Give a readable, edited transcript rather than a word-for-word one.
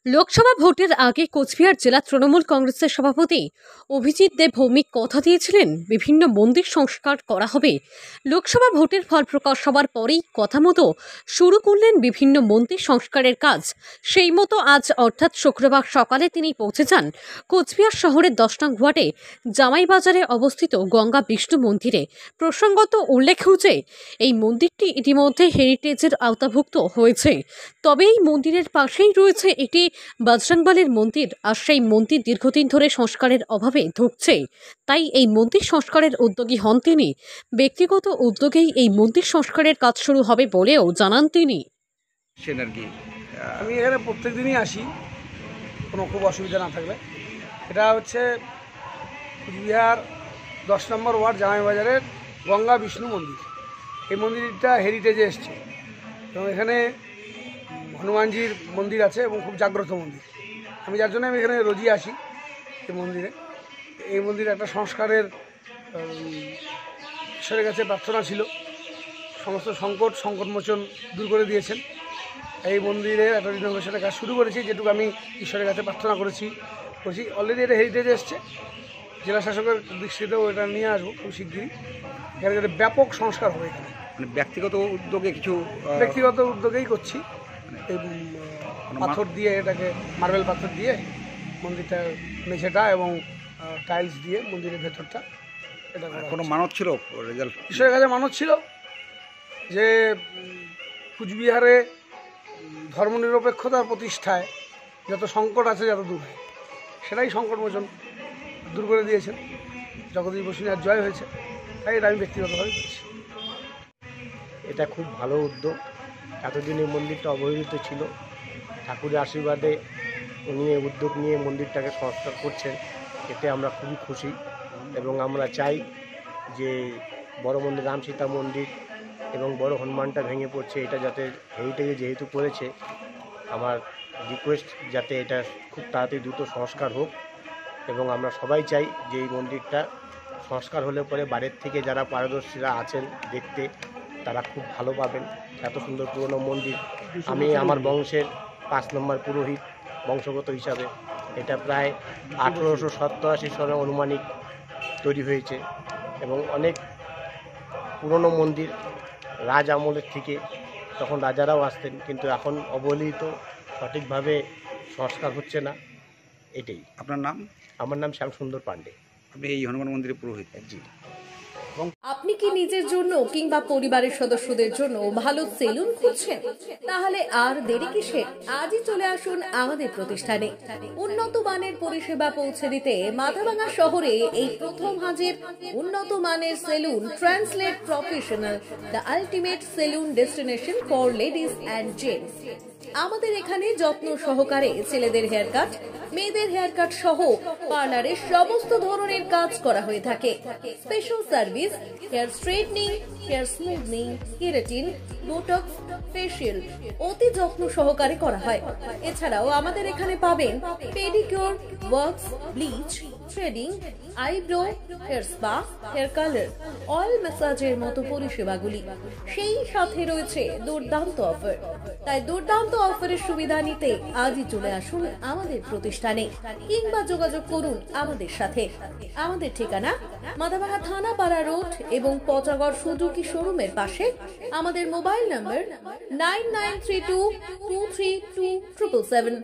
লোকসভা ভোটের আগে কোচবিহার জেলা তৃণমূল কংগ্রেসের সভাপতি অভিজিৎ দেব ভৌমিক কথা দিয়েছিলেন বিভিন্ন মন্দির সংস্কার করা হবে। লোকসভা ভোটের ফল প্রকাশ হওয়ার পরেই কথা মতো শুরু করলেন বিভিন্ন মন্দির সংস্কারের কাজ। সেই মতো আজ অর্থাৎ শুক্রবার সকালে তিনি পৌঁছে যান কোচবিহার শহরের 10 নং ওয়ার্ডে জামাইবাজারে অবস্থিত গঙ্গা বিষ্ণু মন্দিরে। প্রসঙ্গত উল্লেখ্য যে এই মন্দিরটি ইতিমধ্যে হেরিটেজের আওতাভুক্ত হয়েছে, তবে এই মন্দিরের পাশেই রয়েছে একটি বজরংবলীর মন্দির, আর সেই মন্দির দীর্ঘদিন ধরে সংস্কারের অভাবে ধুঁকছে। তাই এই মন্দির সংস্কারের উদ্যোগী হন তিনি। ব্যক্তিগত উদ্যোগেই এই মন্দির সংস্কারের কাজ শুরু হবে বলেও জানান তিনি। আমি এখানে প্রত্যেক দিনই আসি, কোনো খুব অসুবিধা না থাকলে। এটা হচ্ছে কুচবিহার 10 নম্বর ওয়ার্ড জামাইবাজারের গঙ্গা বিষ্ণু মন্দির। এই মন্দিরটা হেরিটেজে এসছে এবং এখানে হনুমানজির মন্দির আছে এবং খুব জাগ্রত মন্দির। আমি যার জন্য আমি এখানে রোজই আসি এই মন্দিরে। এই মন্দিরে একটা সংস্কারের ঈশ্বরের কাছে প্রার্থনা ছিল, সমস্ত সংকটমোচন দূর করে দিয়েছেন। এই মন্দিরে একটা রিনোভেশনের কাজ শুরু করেছি, যেটুকু আমি ঈশ্বরের কাছে প্রার্থনা করেছি। অলরেডি এটা হেরিটেজে এসছে, জেলা শাসকের দৃষ্টিতেও এটা নিয়ে আসবো খুব শিগগিরই। এখানে যাতে ব্যাপক সংস্কার হবে, এখানে মানে ব্যক্তিগত উদ্যোগে কিছু ব্যক্তিগত উদ্যোগেই করছি। এই পাথর দিয়ে, এটাকে মার্বেল পাথর দিয়ে মন্দিরটা মেঝেটা এবং টাইলস দিয়ে মন্দিরের ভেতরটা এটা কোনো মানত ছিল, রেজাল্ট ঈশ্বরের কাছে মানত ছিল যে কুচবিহারে ধর্মনিরপেক্ষতার প্রতিষ্ঠায় যত সংকট আছে যত দূর হয়, সেটাই সংকটমোচন দূর করে দিয়েছেন। জগদীশ বসুনিয়ার জয় হয়েছে, তাই এটা আমি ব্যক্তিগতভাবে করছি। এটা খুব ভালো উদ্যোগ। এতদিন এই মন্দিরটা অবহেলিত ছিল, ঠাকুরের আশীর্বাদে উনি উদ্যোগ নিয়ে মন্দিরটাকে সংস্কার করছেন, এতে আমরা খুবই খুশি। এবং আমরা চাই যে বড় মন্দির রাম সীতা মন্দির এবং বড় হনুমানটা ভেঙে পড়ছে, এটা যাতে হেরিটেজে যেহেতু করেছে, আমার রিকোয়েস্ট যাতে এটা খুব তাড়াতাড়ি দ্রুত সংস্কার হোক। এবং আমরা সবাই চাই যে এই মন্দিরটা সংস্কার হলে পরে বাইরের থেকে যারা পারদর্শীরা আছেন দেখতে, তারা খুব ভালো পাবেন। এত সুন্দর পুরনো মন্দির। আমি আমার বংশের 5 নম্বর পুরোহিত বংশগত হিসাবে। এটা প্রায় 1887 সনে অনুমানিক তৈরি হয়েছে এবং অনেক পুরনো মন্দির, রাজ আমলের থেকে, তখন রাজারাও আসতেন, কিন্তু এখন অবহেলিত, সঠিকভাবে সংস্কার হচ্ছে না। এটাই। আপনার নাম? আমার নাম শ্যাম সুন্দর পাণ্ডে। আপনি এই হনুমান মন্দিরের পুরোহিত? জি। আপনি কি নিজের জন্য কিংবা পরিবারের সদস্যদের জন্য ভালো সেলুন খুঁজছেন? তাহলে আর দেরি কিসের? আজই চলে আসুন আমাদের প্রতিষ্ঠানে। উন্নত মানের পরিষেবা পৌঁছে দিতে মাথাভাঙা শহরে এই প্রথম হাজির উন্নত মানের salon translate professional, the ultimate salon destination for ladies and gents. আমাদের এখানে যত্ন সহকারে ছেলেদের হেয়ার কাট, মেয়েদের হেয়ার কাট সহ পার্লারের সমস্ত ধরনের কাজ করা হয়ে থাকে। Special service, hair straightening, hair smoothening, keratin, Botox, facial অতি যত্ন সহকারে করা হয়। এছাড়াও আমাদের এখানে পাবেন pedicure, wax, bleach, threading, eyebrow, hair spa, hair colour, oil ম্যাসাজের মতো পরিষেবাগুলি। সেই সাথে রয়েছে দুর্দান্ত অফার। তাই দুর্দান্ত অফারের সুবিধা নিতে আজই চলে আসুন আমাদের প্রতিষ্ঠানে কিংবা যোগাযোগ করুন আমাদের সাথে। আমাদের ঠিকানা মাথাভাঙা থানাপাড়া রোড এবং পচাগড় সুজুকি শোরুমের পাশে। আমাদের মোবাইল নম্বর 9932232777।